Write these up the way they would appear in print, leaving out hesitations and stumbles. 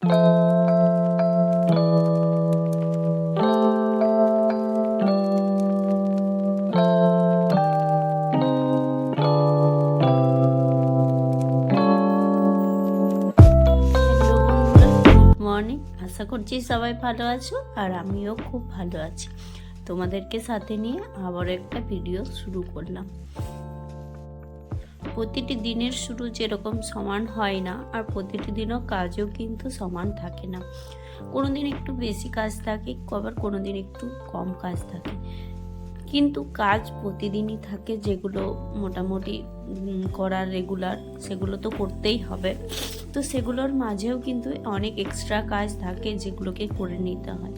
Morning, আশা করছি সবাই ভালো আছো আর আমিও খুব ভালো আছি। তোমাদেরকে সাথে নিয়ে আবার একটা ভিডিও শুরু করলাম। প্রতিটি দিনের শুরু যেরকম সমান হয় না, আর প্রতিটি দিনও কাজও কিন্তু সমান থাকে না। কোনো দিন একটু বেশি কাজ থাকে, আবার কোনো দিন একটু কম কাজ থাকে, কিন্তু কাজ প্রতিদিনই থাকে। যেগুলো মোটামুটি করার রেগুলার, সেগুলো তো করতেই হবে। তো সেগুলোর মাঝেও কিন্তু অনেক এক্সট্রা কাজ থাকে যেগুলোকে করে নিতে হয়।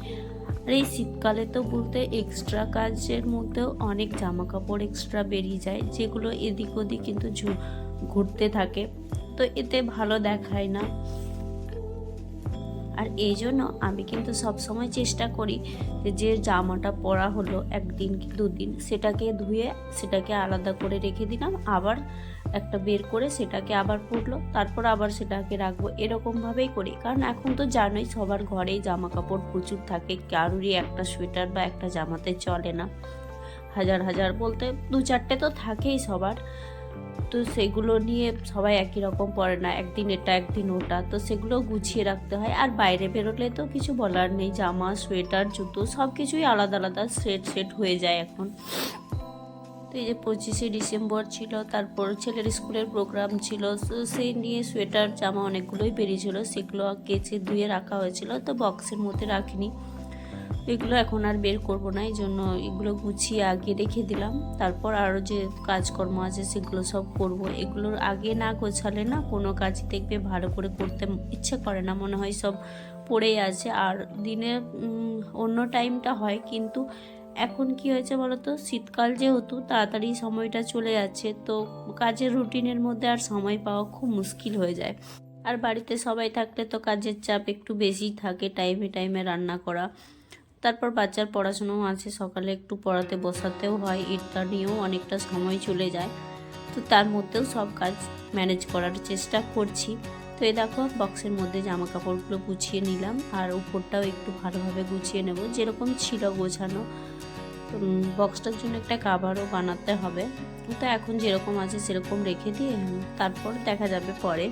আর এই শীতকালে তো বলতে এক্সট্রা কাজের মধ্যেও অনেক জামা কাপড় এক্সট্রা বেরিয়ে যায়, যেগুলো এদিক ওদিক কিন্তু ঘুরতে থাকে, তো এতে ভালো দেখায় না। আর এই জন্য আমি কিন্তু সবসময় চেষ্টা করি যে জামাটা পরা হলো একদিন কি দুদিন, সেটাকে ধুয়ে সেটাকে আলাদা করে রেখে দিলাম, আবার একটা বের করে সেটাকে আবার পরলো, তারপর আবার সেটাকে রাখবো, এরকমভাবেই করি। কারণ এখন তো জানোই সবার ঘরেই জামা কাপড় প্রচুর থাকে, কারুরই একটা সোয়েটার বা একটা জামাতে চলে না, হাজার হাজার বলতে দু চারটে তো থাকেই সবার। তো সেগুলো নিয়ে সবাই একই রকম পরে না, একদিন এটা একদিন ওটা, তো সেগুলো গুছিয়ে রাখতে হয়। আর বাইরে বেরোলে তো কিছু বলার নেই, জামা সোয়েটার জুতো সব কিছুই আলাদা আলাদা সেট হয়ে যায় এখন। তো এই যে 25শে ডিসেম্বর ছিল, তারপর ছেলের স্কুলের প্রোগ্রাম ছিল, তো সেই নিয়ে সোয়েটার জামা অনেকগুলোই বেরিয়েছিল, সেগুলো কেচে ধুয়ে রাখা হয়েছিল, তো বক্সের মধ্যে রাখিনি। এগুলো এখন আর বের করব না, এই জন্য এগুলো গুছিয়ে আগে রেখে দিলাম। তারপর আরও যে কাজকর্ম আছে সেগুলো সব করব। এগুলোর আগে না গোছালে না কোনো কাজই দেখবে ভালো করে করতে ইচ্ছে করে না, মনে হয় সব পড়েই আছে। আর দিনে অন্য টাইমটা হয়, কিন্তু এখন কি হয়েছে বলো তো, শীতকাল যেহেতু তাড়াতাড়ি সময়টা চলে যাচ্ছে, তো কাজের রুটিনের মধ্যে আর সময় পাওয়া খুব মুশকিল হয়ে যায়। আর বাড়িতে সবাই থাকলে তো কাজের চাপ একটু বেশিই থাকে, টাইমে টাইমে রান্না করা, তারপর বাচ্চার পড়াশোনাও আছে, সকালে একটু পড়াতে বসাতেও হয়, এটা নিয়েও অনেকটা সময় চলে যায়। তো তার মধ্যেও সব কাজ ম্যানেজ করার চেষ্টা করছি। তো এই দেখো বক্সের মধ্যে জামা কাপড়গুলো গুছিয়ে নিলাম, আর উপরটাও একটু ভালোভাবে গুছিয়ে নেব, যেরকম ছিল গোছানো। বক্সটার জন্য একটা কাভারও বানাতে হবে, তো এখন যেরকম আছে সেরকম রেখে দিয়ে তারপর দেখা যাবে পরে।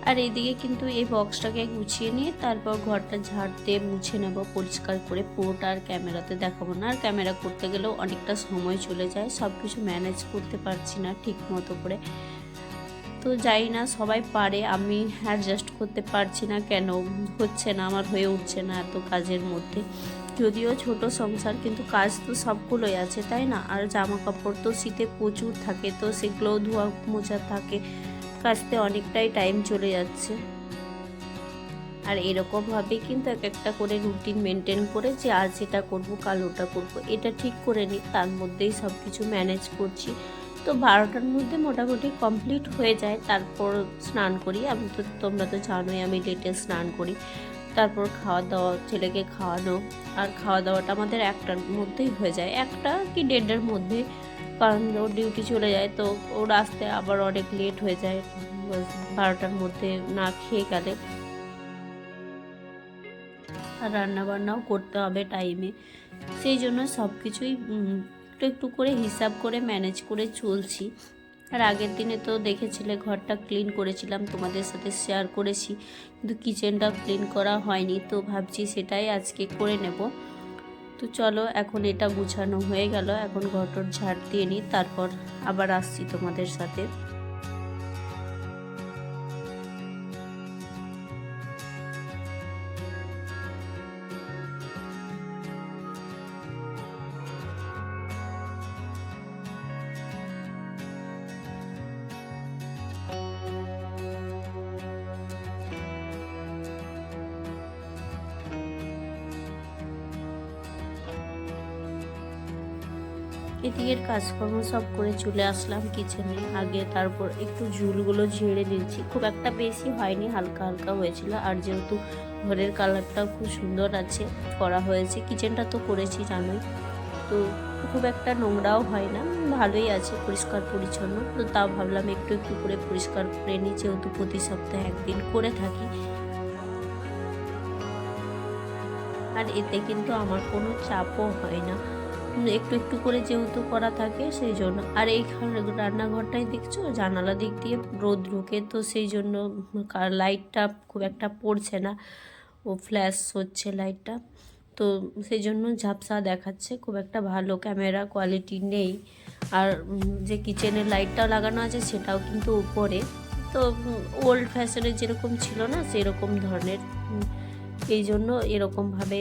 আর এইদিকে কিন্তু এই বক্সটাকে গুছিয়ে নিয়ে তারপর ঘরটা ঝাড় দিয়ে মুছে নেব পরিষ্কার করে। পুরোটা আর ক্যামেরাতে দেখাবো না, আর ক্যামেরা করতে গেলেও অনেকটা সময় চলে যায়, সব কিছু ম্যানেজ করতে পারছি না ঠিক মতো করে। তো যাই না, সবাই পারে, আমি অ্যাডজাস্ট করতে পারছি না, কেন হচ্ছে না, আমার হয়ে উঠছে না এত কাজের মধ্যে। যদিও ছোট সংসার, কিন্তু কাজ তো সবগুলোই আছে, তাই না? আর জামা কাপড় তো শীতে প্রচুর থাকে, তো সেগুলোও ধোয়া মোছা থাকে, কাচতে অনেকটাই টাইম চলে যাচ্ছে। আর এরকমভাবেই কিন্তু এক একটা করে রুটিন মেনটেন করে, যে আজ এটা করব কাল ওটা করব, এটা ঠিক করে নিই, তার মধ্যেই সব কিছু ম্যানেজ করছি। তো 12টার মধ্যে মোটামুটি কমপ্লিট হয়ে যায়। তারপর স্নান করি, আমি তো তোমরা তো জানোই আমি লেটে স্নান করি। তারপর খাওয়া দাওয়া, ছেলেকে খাওয়ানো, আর খাওয়া দাওয়াটা আমাদের 1টার মধ্যেই হয়ে যায়, 1টা কি 1:30-এর মধ্যে, কারণ ওর ডিউটি চলে যায়, তো ওর আসতে আবার অনেক লেট হয়ে যায় 12টার মধ্যে না খেয়ে গেলে। আর রান্নাবান্নাও করতে হবে টাইমে, সেই জন্য সব কিছুই একটু একটু করে হিসাব করে ম্যানেজ করে চলছি। আর আগের দিনে তো দেখেছিলে ঘরটা ক্লিন করেছিলাম, তোমাদের সাথে শেয়ার করেছি, কিন্তু কিচেনটা ক্লিন করা হয়নি, তো ভাবছি সেটাই আজকে করে নেব। তো চলো, এখন এটা গুছানো হয়ে গেল, এখন ঘরটার ঝাড় দিয়ে নিই, তারপর আবার আসছি তোমাদের সাথে। এদিকের কাজকর্ম সব করে চলে আসলাম কিচেনে আগে, তারপর একটু ঝুলগুলো ঝেড়ে নিচ্ছি, খুব একটা বেশি হয়নি, হালকা হালকা হয়েছিল। আর যেহেতু ঘরের কালারটাও খুব সুন্দর আছে, করা হয়েছে, কিচেনটা তো করেছি জানোই, তো খুব একটা নোংরাও হয় না, ভালোই আছে, পরিষ্কার পরিচ্ছন্ন। তো তাও ভাবলাম একটু একটু করে পরিষ্কার করে নিই, যেহেতু প্রতি সপ্তাহে একদিন করে থাকি। আর এতে কিন্তু আমার কোনো চাপও হয় না, একটু একটু করে যেহেতু করা থাকে সেই জন্য। আর এইখানে রান্নাঘরটাই দেখছো, জানালা দিক দিয়ে রোদ ঢোকে, তো সেই জন্য লাইটটা খুব একটা পড়ছে না, ও ফ্ল্যাশ হচ্ছে লাইটটা, তো সেই জন্য ঝাপসা দেখাচ্ছে, খুব একটা ভালো ক্যামেরা কোয়ালিটি নেই। আর যে কিচেনের লাইটটা লাগানো আছে সেটাও কিন্তু উপরে, তো ওল্ড ফ্যাশনের যেরকম ছিল না সেরকম ধরনের, এই জন্য এরকমভাবে।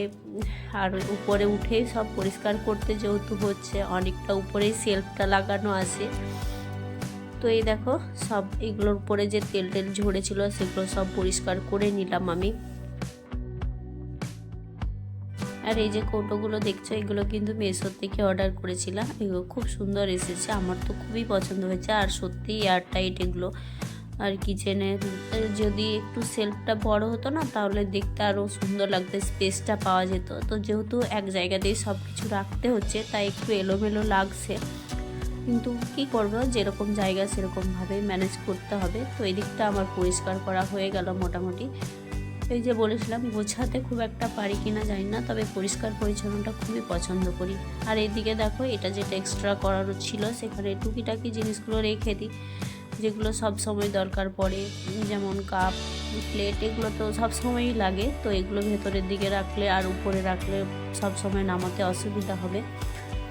আর উপরে উঠে সব পরিষ্কার করতে যেহেতু হচ্ছে, অনেকটা উপরেই সেলফটা লাগানো আছে, তো এই দেখো সব এগুলোর উপরে যে তেল টেল ঝরেছিল সেগুলো সব পরিষ্কার করে নিলাম আমি। আর এই যে কৌটোগুলো দেখছো, এগুলো কিন্তু মেসো থেকে অর্ডার করেছিলাম, এগুলো খুব সুন্দর এসেছে, আমার তো খুবই পছন্দ হয়েছে। আর সত্যি এয়ারটাইট এগুলো। আর কিচেনে যদি একটু সেলফটা বড় হতো না, তাহলে দেখতে আরও সুন্দর লাগতো, স্পেসটা পাওয়া যেত। তো যেহেতু এক জায়গাতেই সব কিছু রাখতে হচ্ছে, তাই একটু এলোমেলো লাগছে, কিন্তু কি করব, যেরকম জায়গা সেরকমভাবে ম্যানেজ করতে হবে। তো এই দিকটা আমার পরিষ্কার করা হয়ে গেল মোটামুটি। এই যে বলেছিলাম গোছাতে খুব একটা পারি কিনা জানি না, তবে পরিষ্কার পরিচ্ছন্নটা খুবই পছন্দ করি। আর এইদিকে দেখো, এটা যেটা এক্সট্রা করারও ছিল, সেখানে টুকিটাকি জিনিসগুলো রেখে দিই, যেগুলো সব সময় দরকার পড়ে, যেমন কাপ প্লেট, এগুলো তো সব সময়ই লাগে, তো এগুলো ভেতরের দিকে রাখলে আর উপরে রাখলে সব সময় নামাতে অসুবিধা হবে।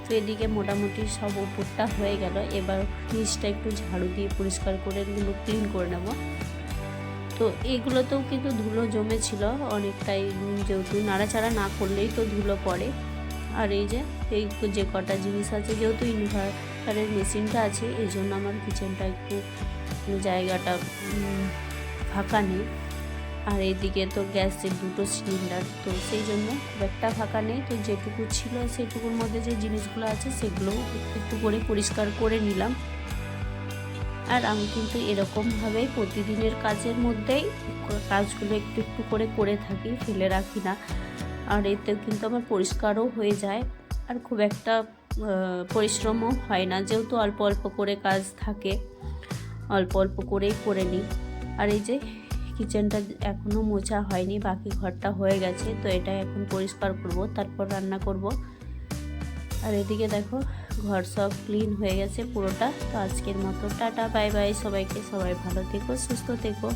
তো এদিকে মোটামুটি সব উপরটা হয়ে গেল, এবার নিচটা একটু ঝাড়ু দিয়ে পরিষ্কার করে এগুলো ক্লিন করে নেব। তো এগুলোতেও কিন্তু ধুলো জমেছিল অনেকটাই, যেহেতু নাড়াচাড়া না করলেই তো ধুলো পড়ে। আর এই যে কটা জিনিস আছে, যেহেতু ইনভার্টারের মেশিনটা আছে, এই জন্য আমার কিচেনটা একটু জায়গাটা ফাঁকা নেই। আর এইদিকে তো গ্যাসের দুটো সিলিন্ডার, তো সেই জন্য খুব একটা ফাঁকা নেই। তো যেটুকু ছিল সেটুকুর মধ্যে যে জিনিসগুলো আছে সেগুলোও একটু একটু করে পরিষ্কার করে নিলাম। আর আমি কিন্তু এরকমভাবেই প্রতিদিনের কাজের মধ্যেই কাজগুলো একটু একটু করে করে থাকি, ফেলে রাখি না। আর এতেও কিন্তু আমার পরিষ্কারও হয়ে যায়, আর খুব একটা পরিশ্রমও হয় না, যেহেতু অল্প অল্প করে কাজ থাকে, অল্প অল্প করেই করে নিই। আর এই যে কিচেনটা এখনও মোছা হয়নি, বাকি ঘরটা হয়ে গেছে, তো এটা এখন পরিষ্কার করব, তারপর রান্না করব। আর এদিকে দেখো ঘর সব ক্লিন হয়ে গেছে পুরোটা। তো আজকের মতো টাটা বাই বাই সবাইকে, সবাই ভালো থেকো, সুস্থ থেকো।